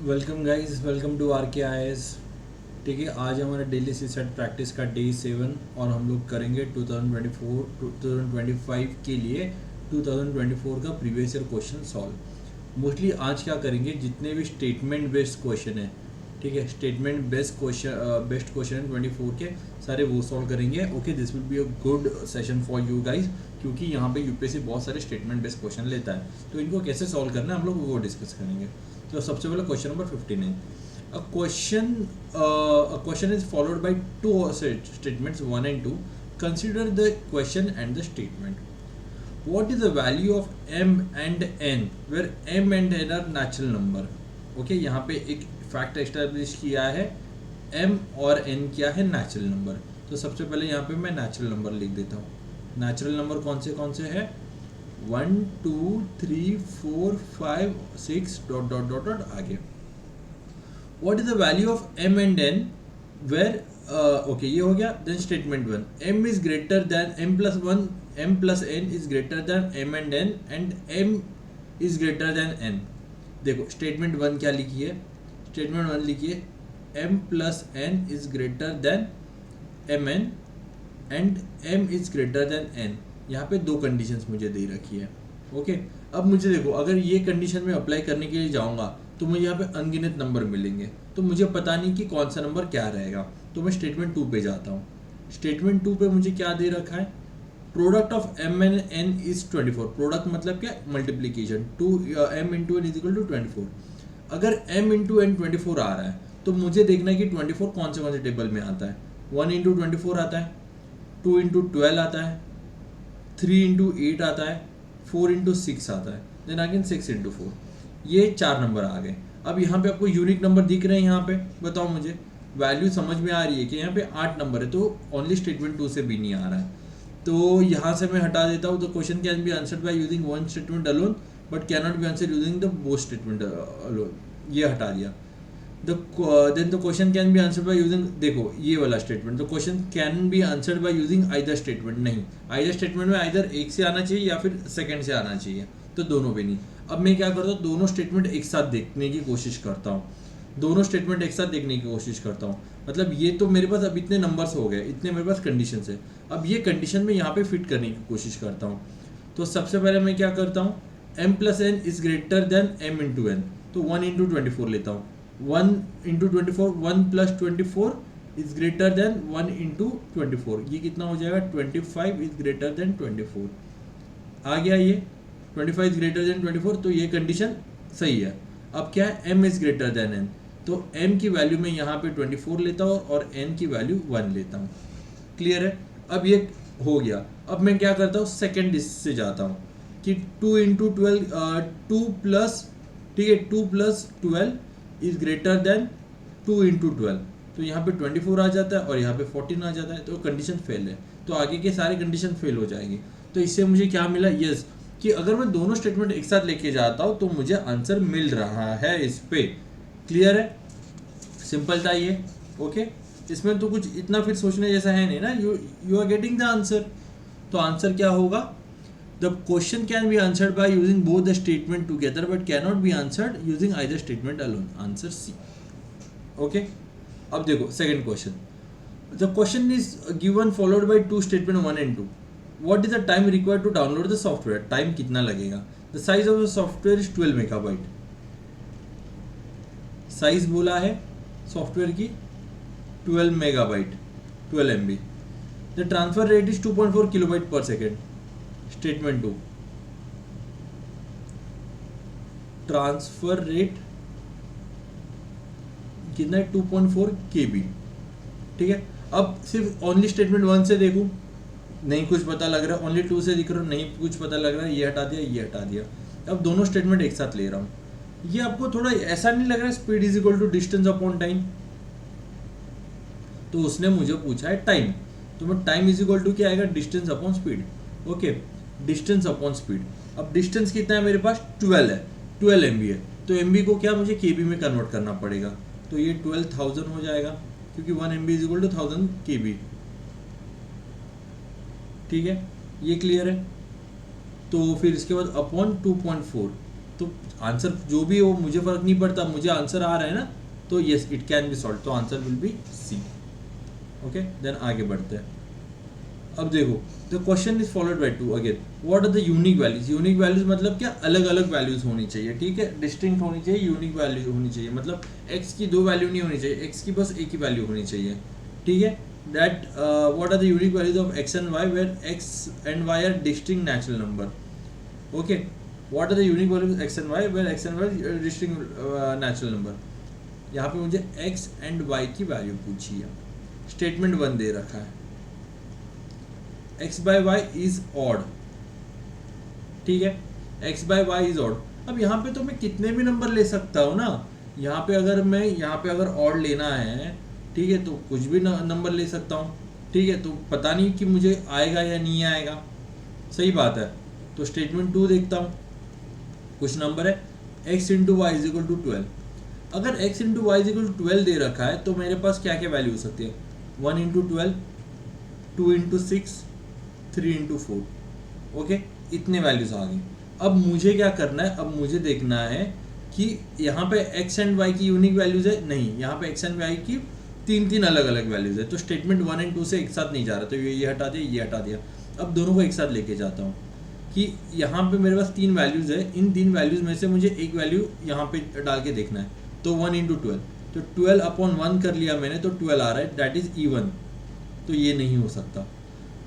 Welcome guys, welcome to R K I S. ठीक है, आज हमारा डेली सी सेट प्रैक्टिस का डे 7 और हम लोग करेंगे 2024 के लिए 2024 का previous year question solve. Mostly आज क्या करेंगे, जितने भी स्टेटमेंट बेस्ड क्वेश्चन है, ठीक है, स्टेटमेंट बेस्ट क्वेश्चन है 24 के सारे वो सॉल्व करेंगे। Okay, this will be a good session for you guys, क्योंकि यहाँ पे यूपीएससी बहुत सारे स्टेटमेंट बेस्ड क्वेश्चन लेता है, तो इनको कैसे सॉल्व करना है हम लोग वो डिस्कस करेंगे। तो सबसे पहले question number 59। A question is followed by two statements 1 and 2. Consider the question and the statement. What is the value of m and n where m and n are natural number? Okay, यहाँ पे एक fact establish किया है, m और n क्या है, natural number. तो सबसे पहले यहाँ पे मैं नेचुरल नंबर लिख देता हूँ। नेचुरल नंबर कौन से है, 1 2 3 4 5 6 डॉट डॉट डॉट डॉट आगे। What is the value of m and n where okay ये हो गया। then statement 1, m is greater than m plus 1, m plus n is greater than m and n and m is greater than n। देखो statement 1 क्या लिखी है, statement 1 लिखिए m plus n is greater than mn and m is greater than n। यहाँ पे दो conditions मुझे दे रखी है। ओके, अब मुझे देखो, अगर ये कंडीशन में अप्लाई करने के लिए जाऊँगा तो मुझे यहाँ पे अनगिनत नंबर मिलेंगे, तो मुझे पता नहीं कि कौन सा नंबर क्या रहेगा। तो मैं स्टेटमेंट 2 पे जाता हूँ। स्टेटमेंट 2 पे मुझे क्या दे रखा है, product of m and n is 24। Product मतलब क्या, multiplication, 2 m into n is equal to 24। अगर m इंटू एन 24 आ रहा है तो मुझे देखना है कि 24 कौन से टेबल में आता है। 1 इंटू 24 आता है, 2 इंटू 12 आता है, 3 इंटू 8 आता है, 4 इंटू 6 आता है, देन अगेन 6 इंटू 4। ये 4 नंबर आ गए। अब यहाँ पे आपको यूनिक नंबर दिख रहे हैं, यहाँ पे बताओ मुझे, वैल्यू समझ में आ रही है कि यहाँ पे 8 नंबर है, तो ओनली स्टेटमेंट 2 से भी नहीं आ रहा है, तो यहाँ से मैं हटा देता हूँ। The question can be answered by using one statement alone but can not be answered using the both statement alone, ये हटा दिया। Then the question can be answered by using, देखो ये वाला statement, the question can be answered by using either statement, नहीं, either statement में either एक से आना चाहिए या फिर सेकंड से आना चाहिए, तो दोनों भी नहीं। अब मैं क्या करता हूँ, दोनों स्टेटमेंट एक साथ देखने की कोशिश करता हूँ, दोनों स्टेटमेंट एक साथ देखने की कोशिश करता हूँ। मतलब ये तो मेरे पास अब इतने नंबर्स हो गए, इतने मेरे पास कंडीशन है, अब ये कंडीशन में यहाँ पे फिट करने की कोशिश करता हूँ। तो सबसे पहले मैं क्या करता हूँ, m plus n is greater than m into n, तो 1 इंटू 24 लेता हूँ। 1 into 24, 1 plus 24 is greater than 1 into 24, ये कितना हो जाएगा, 25 इज ग्रेटर देन 24 आ गया। ये 25 इज ग्रेटर देन 24, तो ये कंडीशन सही है। अब क्या है, m is greater then n, तो m की वैल्यू मैं यहाँ पे 24 लेता हूँ और n की वैल्यू 1 लेता हूँ। क्लियर है, अब ये हो गया। अब मैं क्या करता हूँ, सेकेंड से जाता हूँ कि 2 इंटू 12, 2 प्लस, ठीक है, 2 plus 12 is greater then 2 into 12, तो यहाँ पे 24 आ जाता है और यहाँ पे 14 आ जाता है, तो कंडीशन फेल है, तो आगे के सारे कंडीशन फेल हो जाएंगी। तो इससे मुझे क्या मिला, यस, कि अगर मैं दोनों स्टेटमेंट एक साथ लेके जाता हूँ तो मुझे आंसर मिल रहा है इस पे। क्लियर है, सिंपल था ये। ओके, इसमें तो कुछ इतना फिर सोचने जैसा है नहीं ना, you are getting the answer. तो आंसर क्या होगा, the question can be answered by using both the statement together but can not be answered using either statement alone, answer C. Okay, अब देखो second question, the question is given followed by two statement 1 and 2। What is the time required to download the software? Time कितना लगेगा? The size of the software is 12 megabyte. Size बोला है software की 12 megabyte, 12 MB। The transfer rate is 2.4 kilobyte पर second. Statement 2, transfer rate कितना है, 2.4 KB। ठीक है, अब सिर्फ ओनली स्टेटमेंट 1 से देखूं, नहीं कुछ पता लग रहा है, ओनली 2 से दिख रहा है, नहीं कुछ पता लग रहा है, ये हटा दिया, ये हटा दिया। अब दोनों स्टेटमेंट एक साथ ले रहा हूँ, ये आपको थोड़ा ऐसा नहीं लग रहा है, speed is equal to distance upon time? तो उसने मुझे पूछा है टाइम, तो मैं टाइम इज इक्वल टू क्या आएगा, distance upon speed. Okay, distance upon speed. अब डिस्टेंस कितना है मेरे पास, 12 है, 12 MB है, तो MB को क्या मुझे KB में कन्वर्ट करना पड़ेगा, तो ये 12,000 हो जाएगा, क्योंकि 1 MB is equal to 1000 KB। ठीक है, ये क्लियर है। तो फिर इसके बाद अपॉन 2.4, तो आंसर जो भी हो मुझे फर्क नहीं पड़ता, मुझे आंसर आ रहा है ना, तो yes it can be solve, तो answer will be C. Okay, then आगे बढ़ते हैं। अब देखो the question is followed by two again, what are the unique values. Unique values मतलब क्या, अलग अलग वैल्यूज होनी चाहिए, ठीक है, डिस्टिंक्ट होनी चाहिए, यूनिक वैल्यू होनी चाहिए, मतलब एक्स की दो वैल्यू नहीं होनी चाहिए, एक्स की बस एक ही वैल्यू होनी चाहिए, ठीक है। That what are the unique values of x and y where x and y are distinct natural number. Okay, what are the unique values x and y where x and y distinct natural number. यहाँ पे मुझे x and y की value पूछी है, statement 1 दे रखा है, x by y is odd, ठीक है, x by y is odd. अब यहाँ पे तो मैं कितने भी नंबर ले सकता हूँ ना, यहाँ पे अगर ऑड लेना है, ठीक है, तो कुछ भी नंबर ले सकता हूँ, ठीक है, तो पता नहीं कि मुझे आएगा या नहीं आएगा, सही बात है। तो स्टेटमेंट 2 देखता हूँ, कुछ नंबर है x into y is equal to 12। अगर x into y is equal to 12 दे रखा है तो मेरे पास क्या क्या वैल्यू हो सकती है, 1 इंटू 12, 2 इंटू 6, 3 इंटू 4। ओके, इतने वैल्यूज आ गई। अब मुझे क्या करना है, अब मुझे देखना है कि यहाँ पे x एंड y की यूनिक वैल्यूज है, नहीं, यहाँ पे x एंड y की तीन अलग अलग वैल्यूज है, तो स्टेटमेंट 1 एंड 2 से एक साथ नहीं जा रहा, तो ये हटा दिया, ये हटा दिया। अब दोनों को एक साथ लेके जाता हूँ कि यहाँ पे मेरे पास 3 वैल्यूज है, इन 3 वैल्यूज में से मुझे एक वैल्यू यहाँ पे डाल के देखना है, तो 1 इंटू 12, तो 12 अपॉन 1 कर लिया मैंने, तो 12 आ रहा है, दैट इज इवन, तो ये नहीं हो सकता।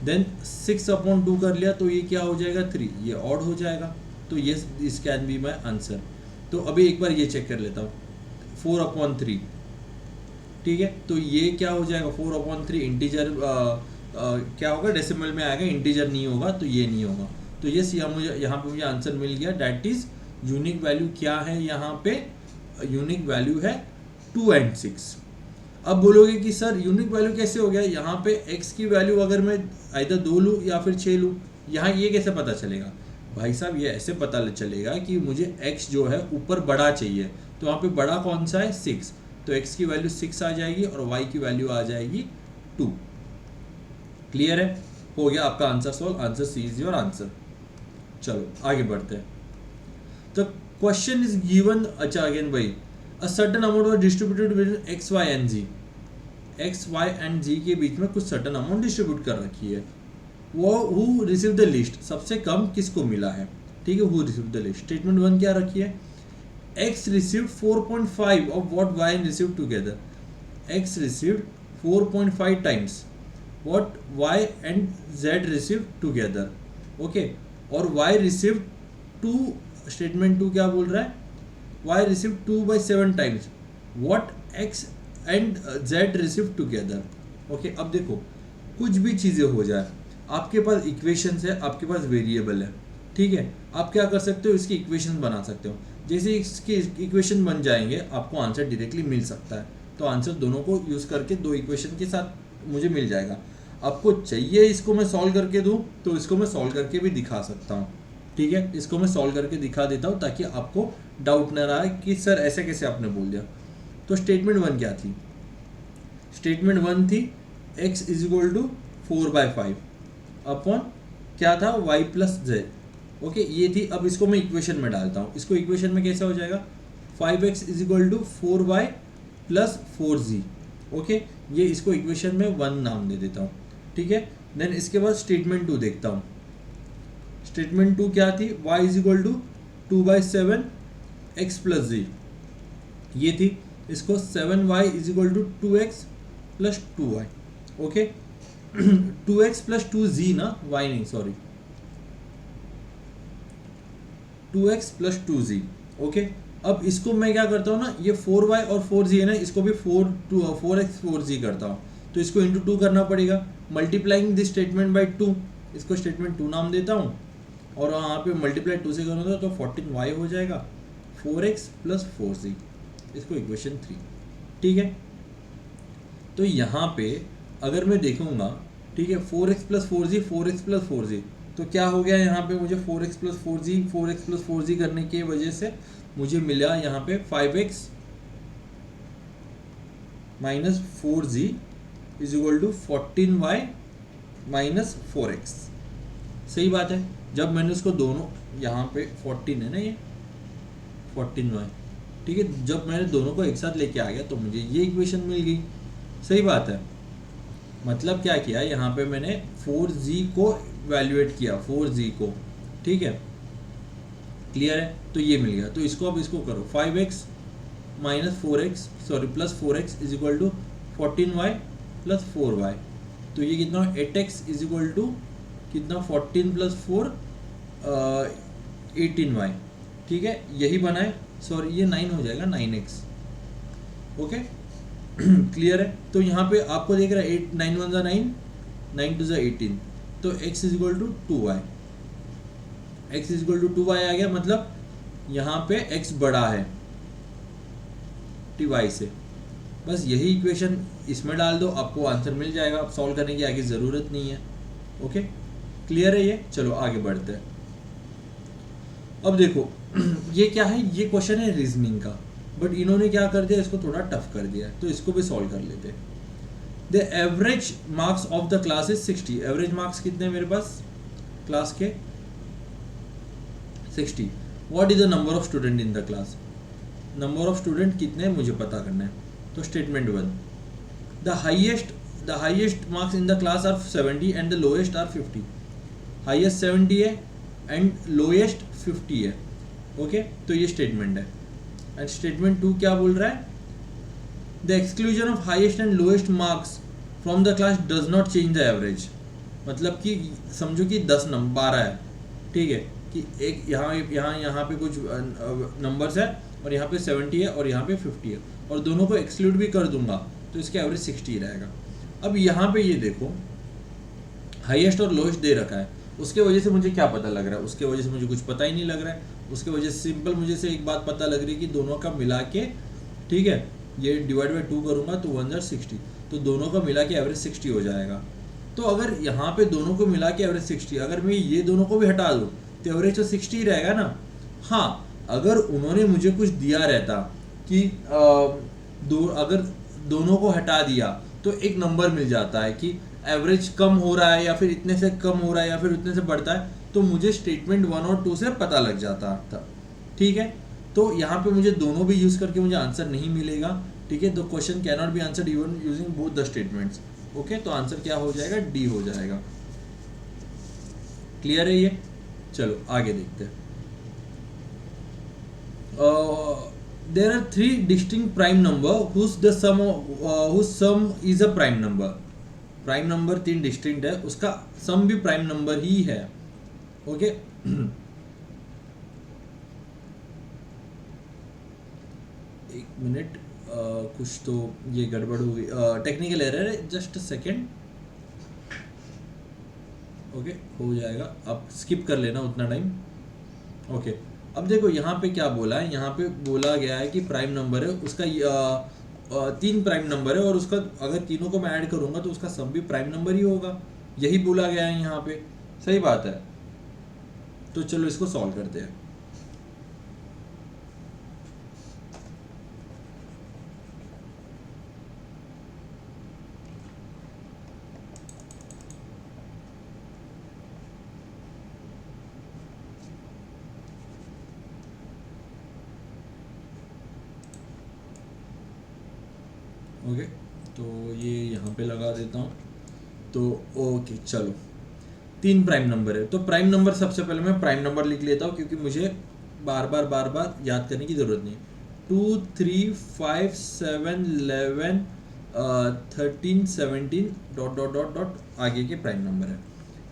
देन 6 अपॉन 2 कर लिया, तो ये क्या हो जाएगा, 3, ये ऑड हो जाएगा, तो ये this can be my answer. तो अभी एक बार ये चेक कर लेता हूँ, 4 अपॉन 3, ठीक है, तो ये क्या हो जाएगा, 4 अपॉन 3 इंटीजर क्या होगा, डेसिमल में आएगा, इंटीजर नहीं होगा, तो ये नहीं होगा। तो यस, यहाँ पे मुझे आंसर मिल गया, डैट इज यूनिक वैल्यू क्या है, यहाँ पे यूनिक वैल्यू है 2 एंड 6। अब बोलोगे कि सर यूनिक वैल्यू कैसे हो गया, यहाँ पे x की वैल्यू अगर मैं आइदर 2 लूँ या फिर 6 लूँ, यहाँ ये कैसे पता चलेगा भाई साहब, ये ऐसे पता चलेगा कि मुझे x जो है ऊपर बड़ा चाहिए, तो यहाँ पे बड़ा कौन सा है, 6, तो x की वैल्यू 6 आ जाएगी और y की वैल्यू आ जाएगी 2। क्लियर है, हो गया आपका answer solve, answer C is your answer. चलो आगे बढ़ते हैं। तो क्वेश्चन इज गिवन, अच्छा अगेन भाई, a certain amount was distributed between x, y and z, x, y and z के बीच में कुछ सर्टन अमाउंट डिस्ट्रीब्यूट कर रखी है, वो हु रिसीव द लिस्ट, सबसे कम किसको मिला है, ठीक है, who receive the list. Statement 1 क्या रखी है, x received 4.5 of what y received together, x received 4.5 times what y and z received together, okay, और y received 2, स्टेटमेंट 2 क्या बोल रहा है, y received 2/7 times what x and z received together। Okay, अब देखो कुछ भी चीज़ें हो जाए, आपके पास इक्वेशंस है, आपके पास वेरिएबल है, ठीक है, आप क्या कर सकते हो, इसकी इक्वेशन बना सकते हो, जैसे इसके इक्वेशन बन जाएंगे आपको आंसर डायरेक्टली मिल सकता है, तो आंसर दोनों को यूज़ करके दो इक्वेशन के साथ मुझे मिल जाएगा। आपको चाहिए इसको मैं सॉल्व करके दूँ तो इसको मैं सॉल्व करके भी दिखा सकता हूँ, ठीक है, इसको मैं सॉल्व करके दिखा देता हूँ ताकि आपको डाउट ना रहा कि सर ऐसे कैसे आपने बोल दिया। तो स्टेटमेंट 1 क्या थी, स्टेटमेंट 1 थी x is equal to 4/5 upon क्या था, y प्लस z। ओके, ये थी। अब इसको मैं इक्वेशन में डालता हूँ, इसको इक्वेशन में कैसे हो जाएगा, 5x is equal to 4y plus 4z। Okay, ये इसको इक्वेशन में 1 नाम दे देता हूँ, ठीक है। देन इसके बाद स्टेटमेंट 2 देखता हूँ, स्टेटमेंट 2 क्या थी, y is equal to 2/7 x plus z, ये थी। इसको 7y is equal to 2x plus 2y, okay 2x plus 2z ना, y नहीं, sorry 2x plus 2z, okay. अब इसको मैं क्या करता हूँ ना, ये 4y और 4z है ना, इसको भी 4x 4z करता हूँ, तो इसको इंटू 2 करना पड़ेगा, मल्टीप्लाइंग दिस स्टेटमेंट बाई 2, इसको स्टेटमेंट 2 नाम देता हूँ, और वहाँ पे मल्टीप्लाई 2 से करूँगा तो 14y हो जाएगा, 4x प्लस 4z, इसको इक्वेशन 3, ठीक है। तो यहाँ पे अगर मैं देखूँगा, ठीक है, 4x plus 4z, 4x plus 4z, तो क्या हो गया यहाँ पे, मुझे 4x plus 4z, 4x plus 4z करने की वजह से मुझे मिला यहाँ पे 5x minus 4z is equal to 14y minus 4x। सही बात है, जब मैंने उसको दोनों यहाँ पे 14 है ना, ये 14y। ठीक है, जब मैंने दोनों को एक साथ लेके आ गया तो मुझे ये इक्वेशन मिल गई। सही बात है, मतलब क्या किया यहाँ पे मैंने 4z को वैल्यूएट किया, 4z को। ठीक है, क्लियर है, तो ये मिल गया। तो इसको अब इसको करो, 5x minus 4x sorry plus 4x is equal to 14y plus 4y। तो ये कितना 8x इज इक्वल टू कितना 14 प्लस 4 18y। ठीक है, यही बनाए, सॉरी ये 9 हो जाएगा, 9x। ओके क्लियर है। तो यहाँ पे आपको देख रहा है 8 9 1 9 9 2 18, तो x is equal to 2y, x is equal to 2y आ गया। मतलब यहाँ पे x बड़ा है y से। बस यही इक्वेशन इसमें डाल दो, आपको आंसर मिल जाएगा। अब सॉल्व करने की आगे ज़रूरत नहीं है। ओके क्लियर है ये। चलो आगे बढ़ते हैं। अब देखो ये क्या है, ये क्वेश्चन है रीजनिंग का, बट इन्होंने क्या कर दिया, इसको थोड़ा टफ कर दिया, तो इसको भी सॉल्व कर लेते हैं। The average marks of the class is 60। Average marks कितने हैं मेरे पास क्लास के, 60। What is the number of student in the class, number of student कितने मुझे पता करना है। तो statement 1, the highest marks in the class are 70 and the lowest are 50। Highest 70 है एंड लोएस्ट 50 है। ओके तो ये स्टेटमेंट है। एंड स्टेटमेंट 2 क्या बोल रहा है, the exclusion of highest and lowest marks from the class does not change the average. मतलब कि समझो कि 10 नंबर 12 है, ठीक है, कि एक यहाँ पे कुछ नंबर्स है और यहाँ पे 70 है और यहाँ पे 50 है, और दोनों को एक्सक्लूड भी कर दूंगा तो इसका एवरेज 60 ही रहेगा। अब यहाँ पे ये देखो हाईएस्ट और लोएस्ट दे रखा है, उसके वजह से मुझे क्या पता लग रहा है, उसके वजह से मुझे कुछ पता ही नहीं लग रहा है। उसके वजह से सिंपल मुझे से एक बात पता लग रही है कि दोनों का मिला के, ठीक है, ये डिवाइड बाई 2 करूँगा तो 1 जार 60, तो दोनों का मिला के एवरेज 60 हो जाएगा। तो अगर यहाँ पे दोनों को मिला के एवरेज 60, अगर मैं ये दोनों को भी हटा दूँ तो एवरेज तो 60 ही रहेगा ना। हाँ, अगर उन्होंने मुझे कुछ दिया रहता कि अगर दोनों को हटा दिया तो एक नंबर मिल जाता है कि एवरेज कम हो रहा है या फिर इतने से कम हो रहा है या फिर इतने से बढ़ता है, तो मुझे स्टेटमेंट 1 और 2 से पता लग जाता था। ठीक है, तो यहाँ पे मुझे दोनों भी यूज़ करके मुझे आंसर नहीं मिलेगा। ठीक है, तो question can not be answered even using both the statements. Okay, तो आंसर क्या हो जाएगा, डी हो जाएगा। क्लियर है ये। चलो आगे देखते हैं। There are 3 distinct prime number whose sum is a prime number. Prime number 3 distinct है, उसका सम भी प्राइम नंबर ही है। ओके एक मिनट, कुछ तो ये गड़बड़ हो गई, टेक्निकल एरर है, जस्ट अ सेकेंड। ओके हो जाएगा, आप स्किप कर लेना उतना टाइम। ओके अब देखो यहाँ पे क्या बोला है, यहाँ पे बोला गया है कि प्राइम नंबर है उसका 3 प्राइम नंबर है और उसका अगर तीनों को मैं ऐड करूँगा तो उसका सम भी प्राइम नंबर ही होगा, यही बोला गया है यहाँ पे। सही बात है, तो चलो इसको सॉल्व करते हैं। ओके तो ये यहाँ पे लगा देता हूँ। तो ओके चलो 3 प्राइम नंबर है, तो प्राइम नंबर सबसे पहले मैं प्राइम नंबर लिख लेता हूँ क्योंकि मुझे बार बार याद करने की ज़रूरत नहीं। 2 3 5 7 11 13 17 डॉट डॉट डॉट डॉट आगे के प्राइम नंबर है।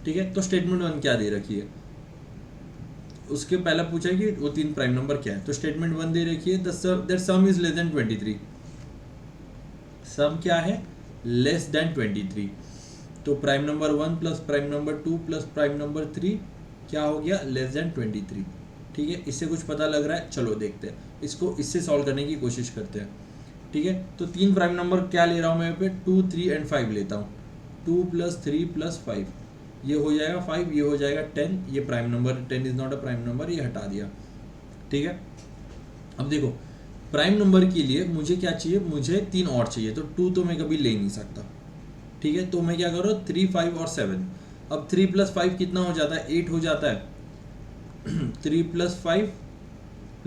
ठीक है, तो स्टेटमेंट 1 क्या दे रखी है, उसके पहले पूछा है कि वो 3 प्राइम नंबर क्या है, तो स्टेटमेंट 1 दे रखी है that some is less than 23। सम क्या है, लेस देन 23। तो prime number 1 plus prime number 2 plus prime number 3 क्या हो गया, लेस देन 23। ठीक है, इससे कुछ पता लग रहा है, चलो देखते हैं इसको, इससे सॉल्व करने की कोशिश करते हैं। ठीक है, तो 3 प्राइम नंबर क्या ले रहा हूँ मैं पे 2 3 एंड 5 लेता हूँ। 2 + 3 + 5 ये हो जाएगा 5, ये हो जाएगा 10। ये prime number 10 is not a prime number, ये हटा दिया। ठीक है, अब देखो प्राइम नंबर के लिए मुझे क्या चाहिए, मुझे 3 और चाहिए, तो 2 तो मैं कभी ले नहीं सकता। ठीक है, तो मैं क्या कर रहा हूँ 3 5 और 7। अब 3 + 5 कितना हो जाता है, 8 हो जाता है। 3 + 5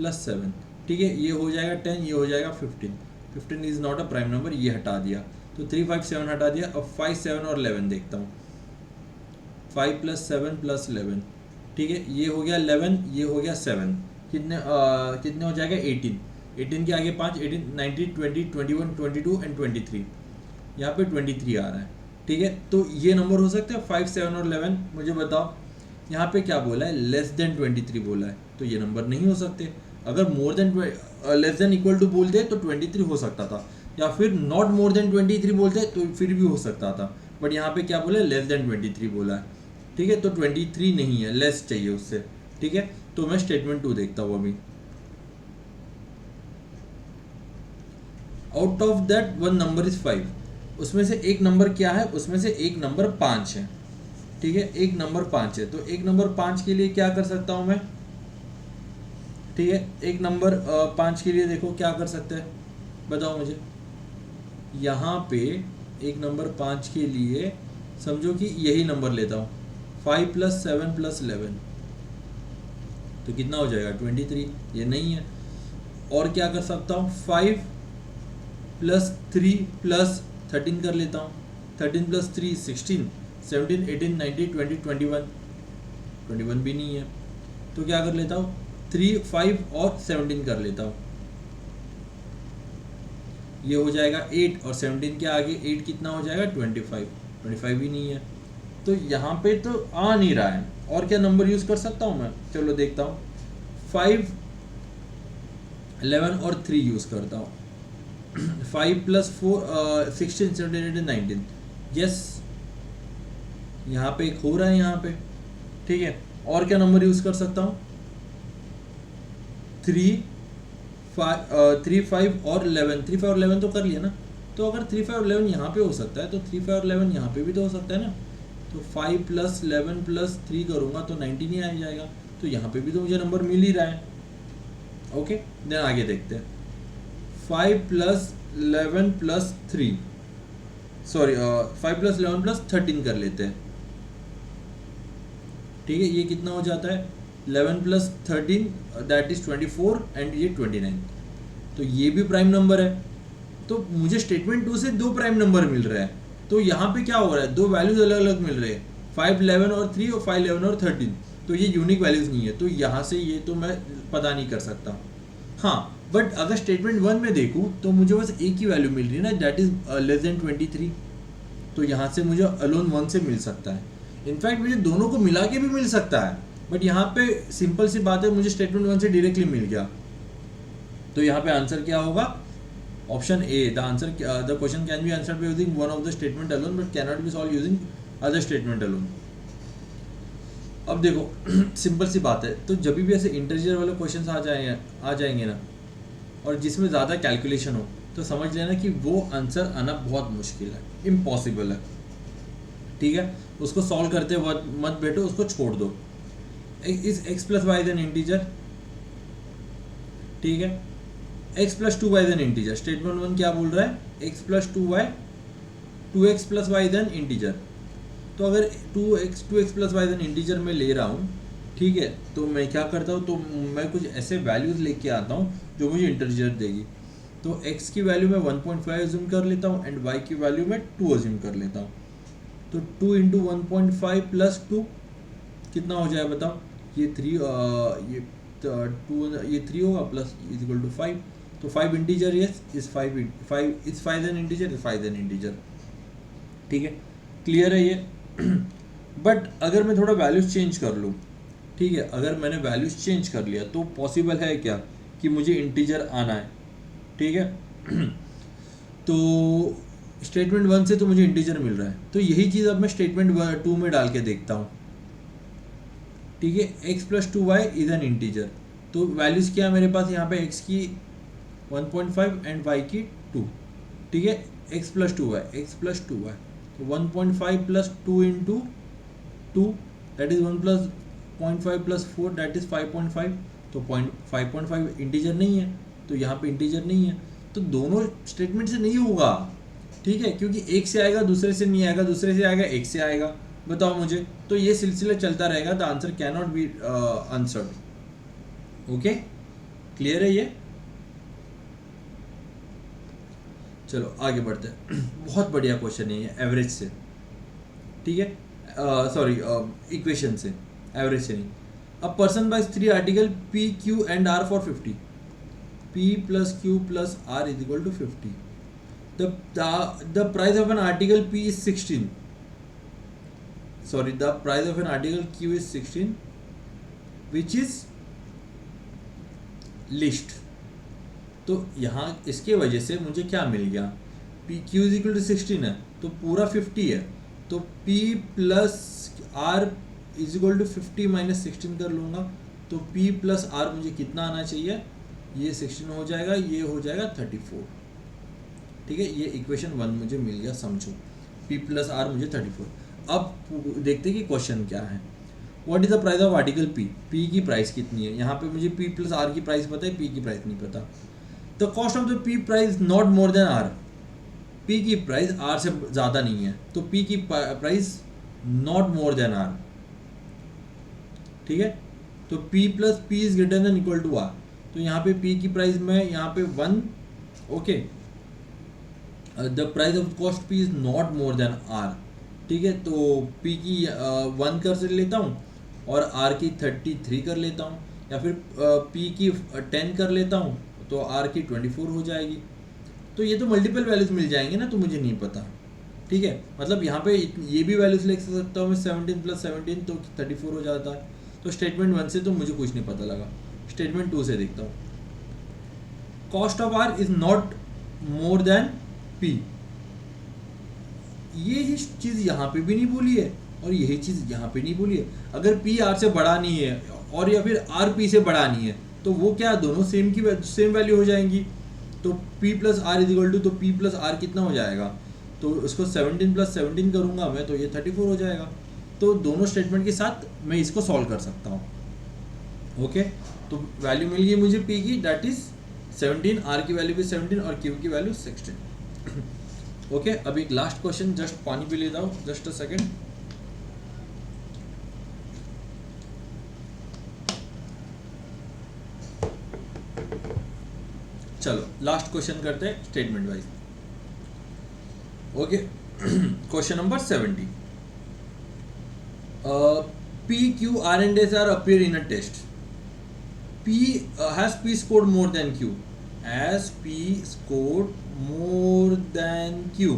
+ 7 ठीक है, ये हो जाएगा 10, ये हो जाएगा 15। 15 is not a prime number, ये हटा दिया, तो 3 5 7 हटा दिया। अब 5 7 और 11 देखता हूँ। 5 + 7 + 11, ठीक है, ये हो गया 11, ये हो गया 7, कितने हो जाएगा 18। 18 के आगे 5, 18 19 20 21 22 एंड 23, यहाँ पे 23 आ रहा है। ठीक है, तो ये नंबर हो सकते हैं 5 7 और 11। मुझे बताओ यहाँ पे क्या बोला है, लेस देन 23 बोला है, तो ये नंबर नहीं हो सकते। अगर more than less than equal to बोलते तो 23 हो सकता था, या फिर नॉट मोर देन 23 बोलते तो फिर भी हो सकता था, बट यहाँ पे क्या बोला है, लेस देन 23 बोला है। ठीक है, तो 23 नहीं है, लेस चाहिए उससे। ठीक है, तो मैं स्टेटमेंट 2 देखता हूँ अभी। Out of that one number is 5, उसमें से एक नंबर क्या है, उसमें से एक नंबर 5 है। ठीक है, एक नंबर 5 है, तो एक नंबर 5 के लिए क्या कर सकता हूँ मैं। ठीक है, एक नंबर 5 के लिए देखो क्या कर सकते हैं, बताओ मुझे। यहाँ पे एक नंबर 5 के लिए समझो कि यही नंबर लेता हूँ, 5 + 7 + 11, तो कितना हो जाएगा 23, ये नहीं है। और क्या कर सकता हूँ, 5 + 3 + 13 कर लेता हूँ, 13 + 3 16, 17 18 19 20 21, 21 भी नहीं है, तो क्या कर लेता हूँ, 3 5 और 17 कर लेता हूँ, ये हो जाएगा 8, और 17 के आगे 8 कितना हो जाएगा 25, 25 भी नहीं है, तो यहाँ पे तो आ नहीं रहा है। और क्या नंबर यूज़ कर सकता हूँ मैं, चलो देखता हूँ। 5 11 और 3 यूज़ करता हूँ। 5 + 4 16 17 18 19, यस, यहाँ पे एक हो रहा है यहाँ पे। ठीक है, और क्या नंबर यूज़ कर सकता हूँ, 3 5 और 11, 3 5 और 11 तो कर लिया ना, तो अगर 3 5 और 11 यहाँ पे हो सकता है, तो 3 5 और 11 यहाँ पे भी तो हो सकता है ना। तो 5 + 11 + 3 करूँगा तो 19 ही आ जाएगा, तो यहाँ पे भी तो मुझे नंबर मिल ही रहा है। ओके, देन आगे देखते हैं। 5 + 11 + 3, सॉरी 5 + 11 + 13 कर लेते हैं। ठीक है, ये कितना हो जाता है, 11 + 13 दैट इज 24 एंड ये 29, तो ये भी प्राइम नंबर है। तो मुझे स्टेटमेंट 2 से 2 प्राइम नंबर मिल रहा है, तो यहाँ पे क्या हो रहा है, 2 वैल्यूज अलग अलग मिल रहे हैं, 5 11 और 3 और 5 11 और 13, तो ये यूनिक वैल्यूज नहीं है, तो यहाँ से ये तो मैं पता नहीं कर सकता। हाँ, बट अगर स्टेटमेंट 1 में देखूँ तो मुझे बस एक ही वैल्यू मिल रही है ना, दैट इज लेस देन 23, तो यहाँ से मुझे अलोन 1 से मिल सकता है। इनफैक्ट मुझे दोनों को मिला के भी मिल सकता है, बट यहाँ पे सिंपल सी बात है, मुझे स्टेटमेंट 1 से डायरेक्टली मिल गया, तो यहाँ पे आंसर क्या होगा, option A. The answer, the question can be answered by using one of the statement alone but can not B solve using other statement alone. अब देखो सिंपल सी बात है, तो जब भी ऐसे इंटीजर वाले क्वेश्चंस आ जाएंगे ना, और जिसमें ज़्यादा कैलकुलेशन हो, तो समझ लेना कि वो आंसर आना बहुत मुश्किल है, इम्पॉसिबल है। ठीक है, उसको सॉल्व करते वक्त मत बैठो, उसको छोड़ दो। Is x + y N integer, ठीक है, x + 2y N integer. Statement 1 क्या बोल रहा है, x + 2y 2x + y N integer. तो अगर 2x + y एन इंटीजर में ले रहा हूँ, ठीक है, तो मैं क्या करता हूँ, तो मैं कुछ ऐसे वैल्यूज लेके आता हूँ जो मुझे इंटीजर देगी। तो x की वैल्यू में 1.5 अज्यूम कर लेता हूँ एंड y की वैल्यू में 2 अज्यूम कर लेता हूँ। तो 2 × 1.5 + 2 कितना हो जाए बताओ, ये 3 ये 2 ये 3 होगा प्लस इज इक्वल टू 5, तो 5 integer yes is 5 N integer, 5 N integer. ठीक है, क्लियर है ये। बट अगर मैं थोड़ा वैल्यूज चेंज कर लूँ, ठीक है, अगर मैंने वैल्यूज चेंज कर लिया तो पॉसिबल है क्या कि मुझे इंटीजर आना है। ठीक है, तो स्टेटमेंट 1 से तो मुझे इंटीजर मिल रहा है, तो यही चीज़ अब मैं स्टेटमेंट 2 में डाल के देखता हूँ। ठीक है, x + 2y is an integer, तो वैल्यूज़ क्या है मेरे पास यहाँ पे, x की 1.5 एंड y की 2। ठीक है, x + 2y, x + 2y, तो 1.5 + 2 × 2 दैट इज 1 + 0.5 + 4 दैट इज 5.5, तो 5.5 इंटीजर नहीं है, तो यहाँ पे इंटीजर नहीं है, तो दोनों स्टेटमेंट से नहीं होगा। ठीक है, क्योंकि एक से आएगा दूसरे से नहीं आएगा, दूसरे से आएगा एक से आएगा, बताओ मुझे, तो ये सिलसिला चलता रहेगा, the answer can not be answered. Okay, clear है ये। चलो आगे बढ़ते हैं। बहुत बढ़िया क्वेश्चन है ये, एवरेज से, ठीक है, सॉरी इक्वेशन से, एवरेज से नहीं। A person buys 3 article P Q and R for 50, P plus Q plus R is equal to 50। The price of an article P is 16. Sorry, the price of an article Q is 16, which is list. तो यहाँ इसके वजह से मुझे क्या मिल गया, P Q is equal to 16 है तो पूरा 50 है, तो P plus R is equal to 50 minus 16 कर लूँगा, तो P प्लस आर मुझे कितना आना चाहिए, ये 16 हो जाएगा, ये हो जाएगा 34, ठीक है। ये इक्वेशन 1 मुझे मिल गया, समझो P प्लस आर मुझे 34। अब देखते हैं कि क्वेश्चन क्या है। What is the price of article P, P की प्राइस कितनी है, यहाँ पे मुझे P प्लस आर की प्राइस पता है, P की प्राइस नहीं पता। The cost of the P price not more than R, P की प्राइस आर से ज़्यादा नहीं है, तो P की price not more than R, ठीक है। तो P plus P is greater than equal to R, तो यहाँ पे P की प्राइस में यहाँ पे 1, okay. The price of cost P is not more than R, ठीक है। तो P की 1 कर लेता हूँ और R की 33 कर लेता हूँ, या फिर P की 10 कर लेता हूँ तो R की 24 हो जाएगी। तो ये तो मल्टीपल वैल्यूज मिल जाएंगे ना, तो मुझे नहीं पता, ठीक है। मतलब यहाँ पे ये भी वैल्यूज लिख सकता हूँ मैं, 17 प्लस 17 तो 34 हो जाता है। तो स्टेटमेंट 1 से तो मुझे कुछ नहीं पता लगा, स्टेटमेंट 2 से देखता हूँ। Cost of R is not more then P, ये ही चीज़ यहाँ पे भी नहीं बोली है और यही चीज़ यहाँ पे नहीं बोली है। अगर P R से बड़ा नहीं है और या फिर R P से बड़ा नहीं है, तो वो क्या दोनों सेम वैल्यू हो जाएंगी। तो P plus R is equal to, तो P प्लस आर कितना हो जाएगा, तो उसको 17 प्लस 17 करूँगा मैं, तो ये 34 हो जाएगा। तो दोनों स्टेटमेंट के साथ मैं इसको सॉल्व कर सकता हूँ, ओके। तो वैल्यू मिल गई मुझे P की, दैट इज 17, R की वैल्यू भी 17 और Q की वैल्यू 16, ओके। अब एक लास्ट क्वेश्चन, जस्ट पानी पी लेता हूँ, जस्ट अ सेकेंड। चलो लास्ट क्वेश्चन करते हैं statement wise, okay. Question number 70, P, Q, R and S are appear in a test. Has P scored more than Q? Has P scored more than Q?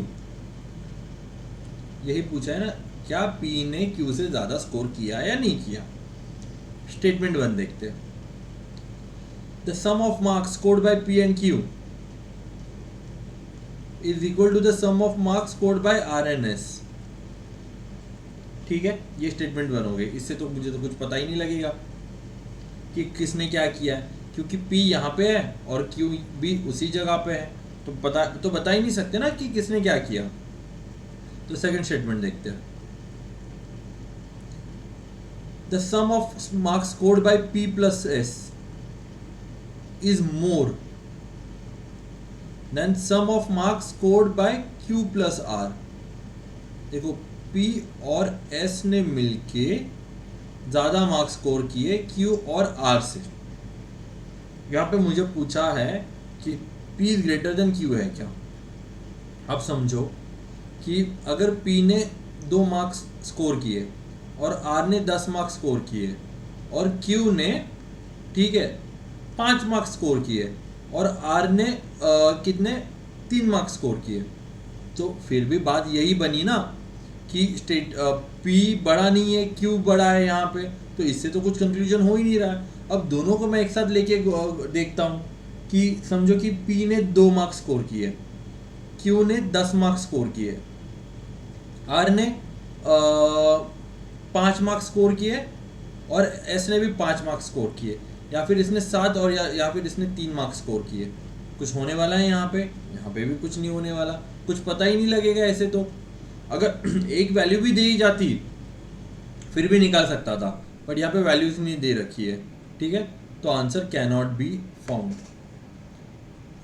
यही पूछा है ना, क्या P ने Q से ज़्यादा स्कोर किया या नहीं किया। स्टेटमेंट 1 देखते हैं। The sum of marks scored by P and Q is equal to the sum of marks scored by R and S, ठीक है। ये स्टेटमेंट 1 हो गई। इससे तो मुझे तो कुछ पता ही नहीं लगेगा कि किसने क्या किया है, क्योंकि P यहाँ पे है और Q भी उसी जगह पे है, तो बता ही नहीं सकते ना कि किसने क्या किया। तो सेकंड स्टेटमेंट देखते हैं। The sum of marks scored by P plus S is more than sum of marks scored by Q plus R। देखो P और S ने मिलके ज़्यादा मार्क्स स्कोर किए Q और R से। यहाँ पे मुझे पूछा है कि P is greater then Q है क्या। अब समझो कि अगर P ने 2 मार्क्स स्कोर किए और R ने 10 मार्क्स स्कोर किए और Q ने, ठीक है, 5 मार्क्स स्कोर किए और R ने कितने 3 मार्क्स स्कोर किए, तो फिर भी बात यही बनी ना कि P बड़ा नहीं है Q बड़ा है यहाँ पे, तो इससे तो कुछ कंक्लूजन हो ही नहीं रहा है। अब दोनों को मैं एक साथ लेके देखता हूँ कि समझो कि P ने 2 मार्क्स स्कोर किए, Q ने 10 मार्क्स स्कोर किए, R ने 5 मार्क्स स्कोर किए और S ने भी 5 मार्क्स स्कोर किए, या फिर इसने 7 और या फिर इसने 3 मार्क्स स्कोर किए। कुछ होने वाला है यहाँ पे भी कुछ नहीं होने वाला, कुछ पता ही नहीं लगेगा ऐसे। तो अगर एक वैल्यू भी दे ही जाती फिर भी निकाल सकता था, बट यहाँ पे वैल्यूज नहीं दे रखी है, ठीक है। तो answer can not be found,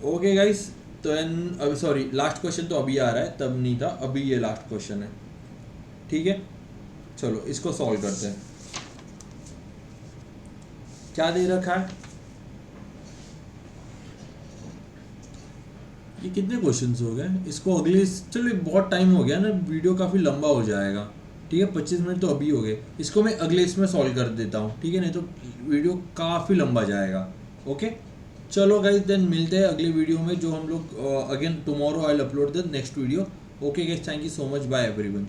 okay guys. तो अब सॉरी, लास्ट क्वेश्चन तो अभी आ रहा है, तब नहीं था, अभी ये लास्ट क्वेश्चन है, ठीक है। चलो इसको सॉल्व करते हैं। क्या दे रखा है, ये कितने क्वेश्चंस हो गए, इसको अगले, चलो बहुत टाइम हो गया ना, वीडियो काफ़ी लंबा हो जाएगा। ठीक है, 25 मिनट तो अभी हो गए, इसको मैं अगले इसमें सॉल्व कर देता हूँ, ठीक है, नहीं तो वीडियो काफ़ी लंबा जाएगा। ओके, चलो गाइस, देन मिलते हैं अगले वीडियो में, जो हम लोग again tomorrow I will upload the next video. Okay guys, thank you so much, bye everyone.